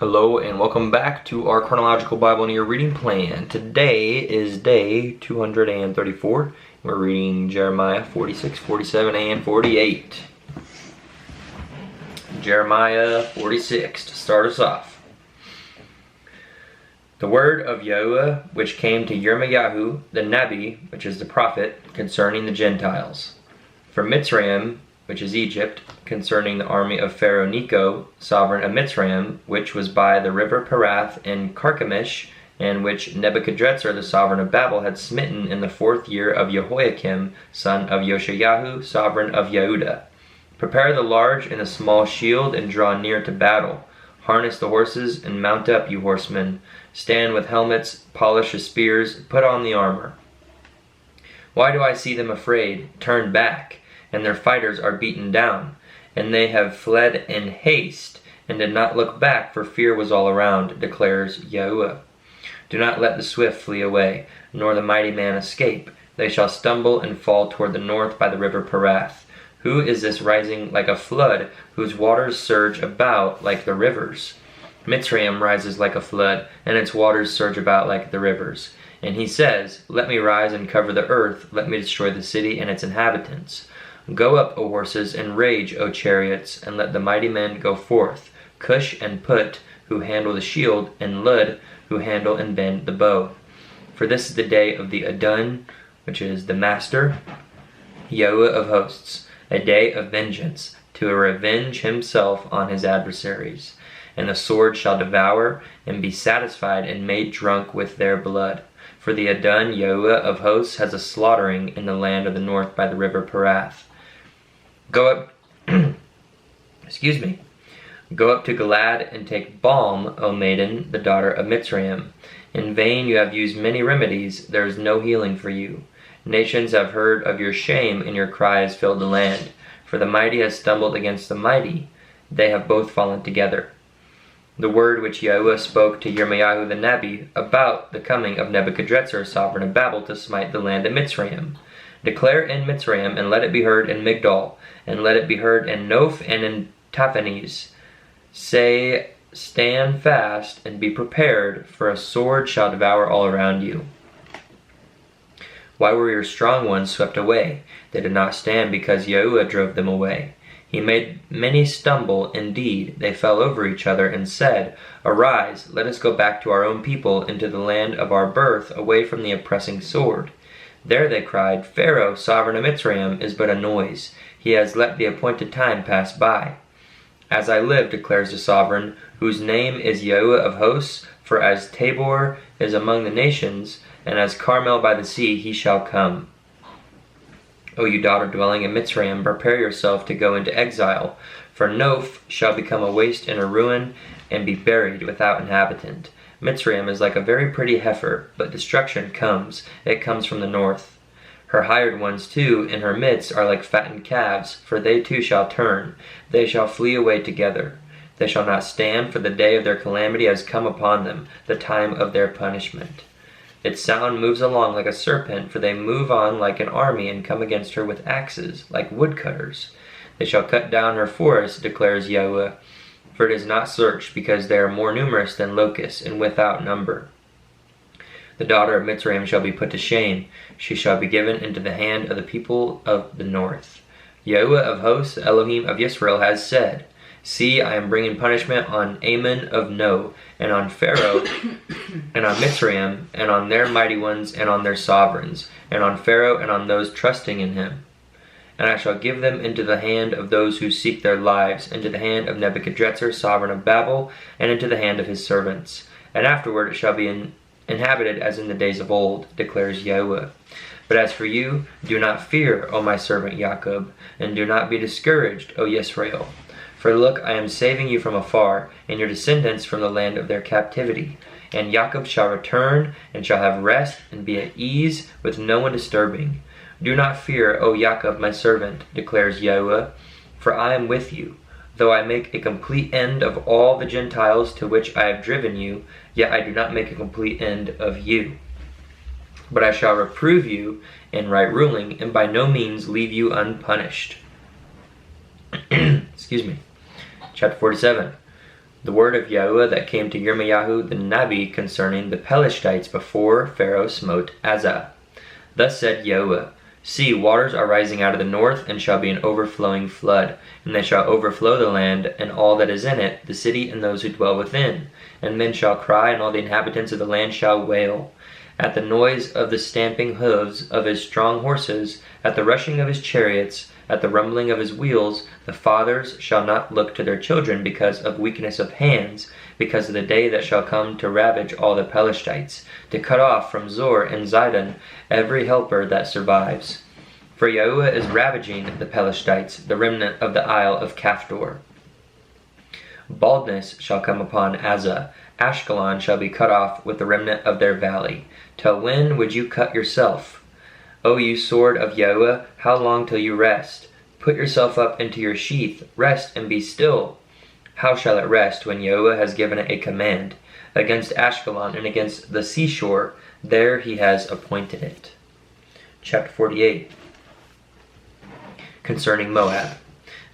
Hello and welcome back to our Chronological Bible in a Year reading plan. Today is day 234. We're reading Jeremiah 46, 47, and 48. Jeremiah 46 to start us off. The word of Yahuwah which came to Yirmiyahu the Nabi, which is the prophet, concerning the Gentiles. For Mitzrayim, which is Egypt, concerning the army of Pharaoh Necho, sovereign of Mitzrayim, which was by the river Perath in Carchemish, and which Nebuchadrezzar the sovereign of Babel had smitten in the 4th year of Jehoiakim, son of Yoshayahu, sovereign of Yehudah. Prepare the large and the small shield, and draw near to battle. Harness the horses, and mount up, you horsemen. Stand with helmets, polish the spears, put on the armor. Why do I see them afraid, turned back, and their fighters are beaten down? And they have fled in haste, and did not look back, for fear was all around, declares Yahuwah. Do not let the swift flee away, nor the mighty man escape. They shall stumble and fall toward the north by the river Perath. Who is this rising like a flood, whose waters surge about like the rivers? Mitzrayim rises like a flood, and its waters surge about like the rivers. And he says, Let me rise and cover the earth, let me destroy the city and its inhabitants. Go up, O horses, and rage, O chariots, and let the mighty men go forth, Cush and Put, who handle the shield, and Lud, who handle and bend the bow. For this is the day of the Adon, which is the master, Yahuwah of hosts, a day of vengeance, to revenge himself on his adversaries. And the sword shall devour, and be satisfied and made drunk with their blood. For the Adon, Yahuwah of hosts, has a slaughtering in the land of the north by the river Perath. Go up, Go up to Gilad and take balm, O maiden, the daughter of Mitzrayim. In vain you have used many remedies, there is no healing for you. Nations have heard of your shame, and your cry has filled the land. For the mighty has stumbled against the mighty, they have both fallen together. The word which Yahuwah spoke to Yirmiyahu the Nabi about the coming of Nebuchadrezzar, sovereign of Babel, to smite the land of Mitzrayim. Declare in Mitzrayim, and let it be heard in Migdol, and let it be heard in Noph and in Taphanes. Say, stand fast and be prepared, for a sword shall devour all around you. Why were your strong ones swept away? They did not stand because Yahuwah drove them away. He made many stumble, indeed, they fell over each other and said, Arise, let us go back to our own people, into the land of our birth, away from the oppressing sword. There they cried, Pharaoh, sovereign of Mitzrayim, is but a noise. He has let the appointed time pass by. As I live, declares the sovereign, whose name is Yahuwah of hosts, for as Tabor is among the nations, and as Carmel by the sea, he shall come. O you daughter dwelling in Mitzrayim, prepare yourself to go into exile, for Noph shall become a waste and a ruin, and be buried without inhabitant. Mitzrayim is like a very pretty heifer, but destruction comes. It comes from the north. Her hired ones too in her midst are like fattened calves, for they too shall turn. They shall flee away together. They shall not stand, for the day of their calamity has come upon them, the time of their punishment. Its sound moves along like a serpent, for they move on like an army and come against her with axes, like woodcutters. They shall cut down her forests, declares Yahuwah, for it is not searched, because they are more numerous than locusts, and without number. The daughter of Mitzrayim shall be put to shame. She shall be given into the hand of the people of the north. Yahuwah of hosts, Elohim of Yisrael, has said, See, I am bringing punishment on Ammon of No, and on Pharaoh, and on Mitzrayim, and on their mighty ones, and on their sovereigns, and on Pharaoh, and on those trusting in him. And I shall give them into the hand of those who seek their lives, into the hand of Nebuchadrezzar, sovereign of Babel, and into the hand of his servants. And afterward it shall be inhabited as in the days of old, declares Yahuwah. But as for you, do not fear, O my servant Jacob, and do not be discouraged, O Yisrael. For look, I am saving you from afar, and your descendants from the land of their captivity. And Jacob shall return, and shall have rest, and be at ease, with no one disturbing. Do not fear, O Jacob, my servant, declares Yahuwah, for I am with you. Though I make a complete end of all the Gentiles to which I have driven you, yet I do not make a complete end of you. But I shall reprove you in right ruling, and by no means leave you unpunished. Excuse me. Chapter 47. The word of Yahuwah that came to Yirmiyahu the Nabi concerning the Pelishtites before Pharaoh smote Azah. Thus said Yahuwah, See, waters are rising out of the north, and shall be an overflowing flood, and they shall overflow the land, and all that is in it, the city and those who dwell within. And men shall cry, and all the inhabitants of the land shall wail. At the noise of the stamping hoofs of his strong horses, at the rushing of his chariots, at the rumbling of his wheels, the fathers shall not look to their children because of weakness of hands, because of the day that shall come to ravage all the Pelishtites, to cut off from Zor and Zidon every helper that survives. For Yahuwah is ravaging the Pelishtites, the remnant of the isle of Caphtor. Baldness shall come upon Azah. Ashkelon shall be cut off with the remnant of their valley. Till when would you cut yourself? O you sword of Yahuwah, how long till you rest? Put yourself up into your sheath, rest and be still. How shall it rest when Yahuwah has given it a command? Against Ashkelon and against the seashore, there he has appointed it. Chapter 48. Concerning Moab.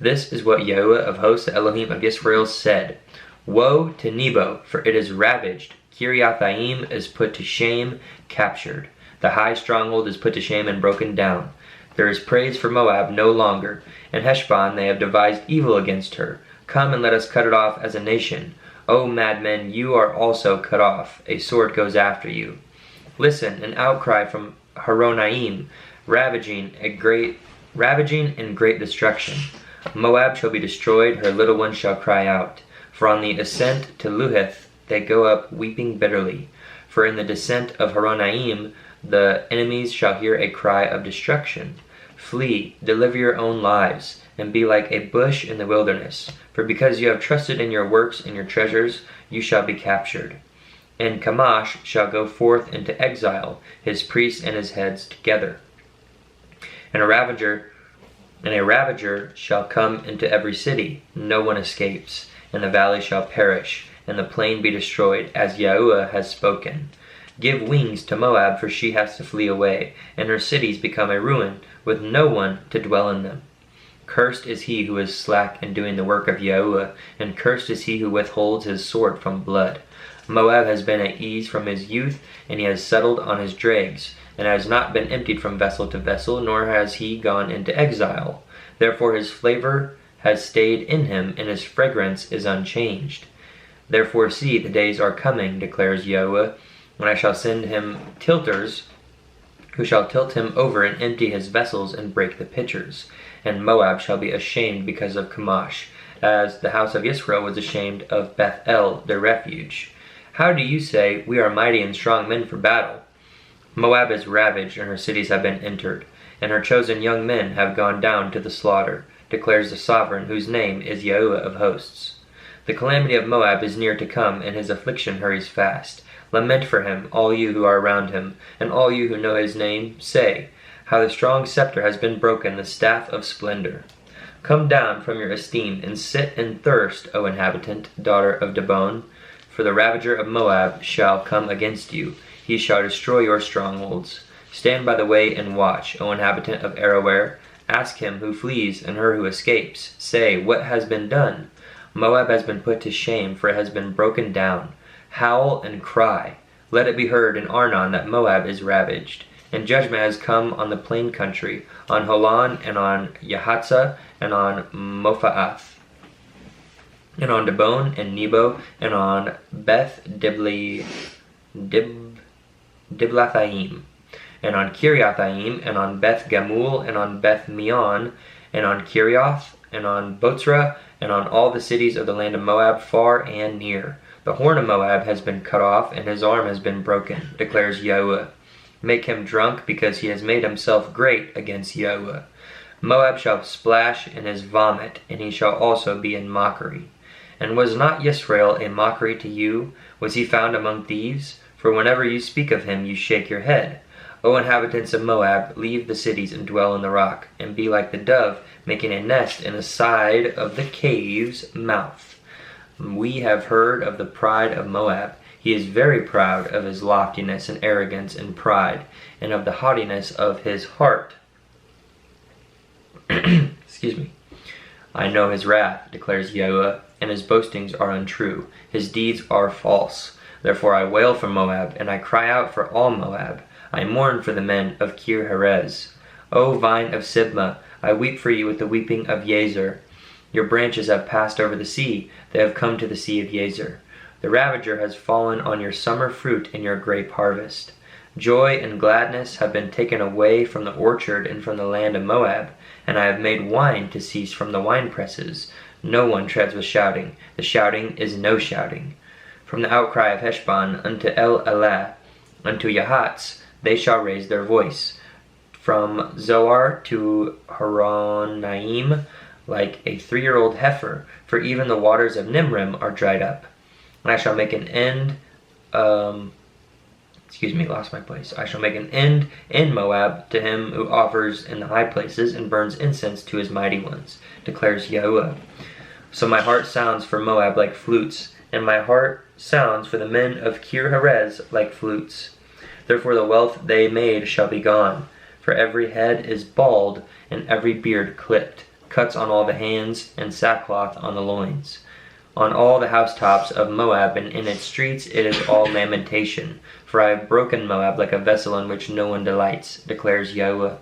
This is what Yahuwah of hosts, the Elohim of Israel, said. Woe to Nebo, for it is ravaged. Kiriathaim is put to shame, captured. The high stronghold is put to shame and broken down. There is praise for Moab no longer. In Heshbon they have devised evil against her. Come and let us cut it off as a nation. O madmen, you are also cut off. A sword goes after you. Listen, an outcry from Horonaim, ravaging in great destruction. Moab shall be destroyed, her little ones shall cry out. For on the ascent to Luhith they go up weeping bitterly. For in the descent of Horonaim the enemies shall hear a cry of destruction. Flee, deliver your own lives, and be like a bush in the wilderness. For because you have trusted in your works and your treasures, you shall be captured. And Camash shall go forth into exile, his priests and his heads together. And a ravager shall come into every city, no one escapes, and the valley shall perish, and the plain be destroyed, as Yahuwah has spoken. Give wings to Moab, for she has to flee away, and her cities become a ruin, with no one to dwell in them. Cursed is he who is slack in doing the work of Yahuwah, and cursed is he who withholds his sword from blood. Moab has been at ease from his youth, and he has settled on his dregs, and has not been emptied from vessel to vessel, nor has he gone into exile. Therefore his flavor has stayed in him, and his fragrance is unchanged. Therefore see, the days are coming, declares Yahuwah, when I shall send him tilters, who shall tilt him over and empty his vessels and break the pitchers. And Moab shall be ashamed because of Camash, as the house of Israel was ashamed of Beth-el, their refuge. How do you say, we are mighty and strong men for battle? Moab is ravaged, and her cities have been entered, and her chosen young men have gone down to the slaughter, declares the sovereign, whose name is Yahuwah of hosts. The calamity of Moab is near to come, and his affliction hurries fast. Lament for him, all you who are around him, and all you who know his name, say, how the strong scepter has been broken, the staff of splendor. Come down from your esteem, and sit and thirst, O inhabitant, daughter of Dibon, for the ravager of Moab shall come against you. He shall destroy your strongholds. Stand by the way and watch, O inhabitant of Aroer. Ask him who flees and her who escapes. Say, what has been done? Moab has been put to shame, for it has been broken down. Howl and cry. Let it be heard in Arnon that Moab is ravaged. And judgment has come on the plain country, on Holon, and on Yahatzah, and on Mophaath, and on Dibon, and Nebo, and on Beth Diblathaim, and on Kiriathaim, and on Beth Gamul, and on Beth Meon, and on Kirioth, and on Botzrah, and on all the cities of the land of Moab, far and near. The horn of Moab has been cut off, and his arm has been broken, declares Yahuwah. Make him drunk, because he has made himself great against Yahuwah. Moab shall splash in his vomit, and he shall also be in mockery. And was not Yisrael a mockery to you? Was he found among thieves? For whenever you speak of him, you shake your head. O inhabitants of Moab, leave the cities and dwell in the rock, and be like the dove, making a nest in the side of the cave's mouth. We have heard of the pride of Moab. He is very proud of his loftiness and arrogance and pride, and of the haughtiness of his heart. Excuse me. I know his wrath, declares Yahuwah. and his boastings are untrue. His deeds are false. Therefore I wail for Moab, and I cry out for all Moab. I mourn for the men of Kir Herez. O vine of Sibmah, I weep for you with the weeping of Yazer. Your branches have passed over the sea. They have come to the sea of Yazer. The ravager has fallen on your summer fruit and your grape harvest. Joy and gladness have been taken away from the orchard and from the land of Moab, and I have made wine to cease from the winepresses. No one treads with shouting. The shouting is no shouting. From the outcry of Heshbon unto El-Elah, unto Yahatz, they shall raise their voice. From Zoar to Horonaim, like a 3-year-old heifer, for even the waters of Nimrim are dried up. And I shall make an end, lost my place. I shall make an end in Moab to him who offers in the high places and burns incense to his mighty ones, declares Yahuwah. So my heart sounds for Moab like flutes, and my heart sounds for the men of Kir Herez like flutes. Therefore the wealth they made shall be gone, for every head is bald and every beard clipped, cuts on all the hands, and sackcloth on the loins. On all the housetops of Moab and in its streets it is all lamentation, for I have broken Moab like a vessel in which no one delights, declares Yahuwah.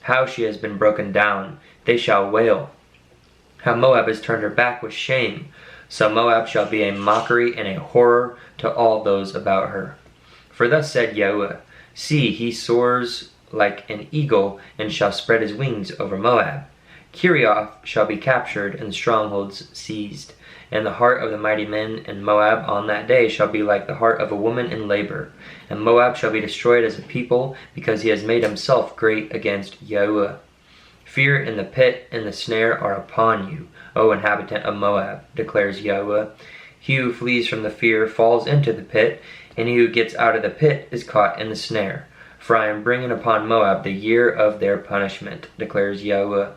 How she has been broken down, they shall wail. How Moab has turned her back with shame. So Moab shall be a mockery and a horror to all those about her. For thus said Yahuwah, see, he soars like an eagle and shall spread his wings over Moab. Kirioth shall be captured and strongholds seized. And the heart of the mighty men in Moab on that day shall be like the heart of a woman in labor. And Moab shall be destroyed as a people, because he has made himself great against Yahuwah. Fear and the pit and the snare are upon you, O inhabitant of Moab, declares Yahuwah. He who flees from the fear falls into the pit, and he who gets out of the pit is caught in the snare. For I am bringing upon Moab the year of their punishment, declares Yahuwah.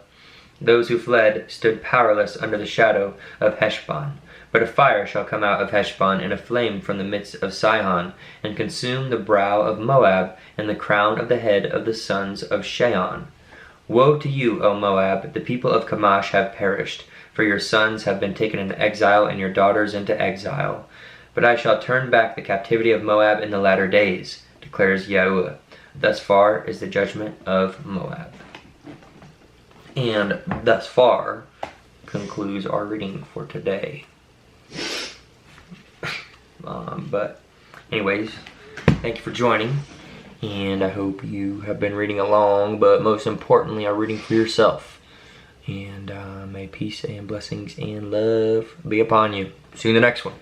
Those who fled stood powerless under the shadow of Heshbon. But a fire shall come out of Heshbon, and a flame from the midst of Sihon, and consume the brow of Moab, and the crown of the head of the sons of Sheon. Woe to you, O Moab! The people of Chemosh have perished, for your sons have been taken into exile, and your daughters into exile. But I shall turn back the captivity of Moab in the latter days, declares Yahuwah. Thus far is the judgment of Moab. And thus far concludes our reading for today. But anyways, thank you for joining, and I hope you have been reading along, but most importantly are reading for yourself. And may peace and blessings and love be upon you. See you in the next one.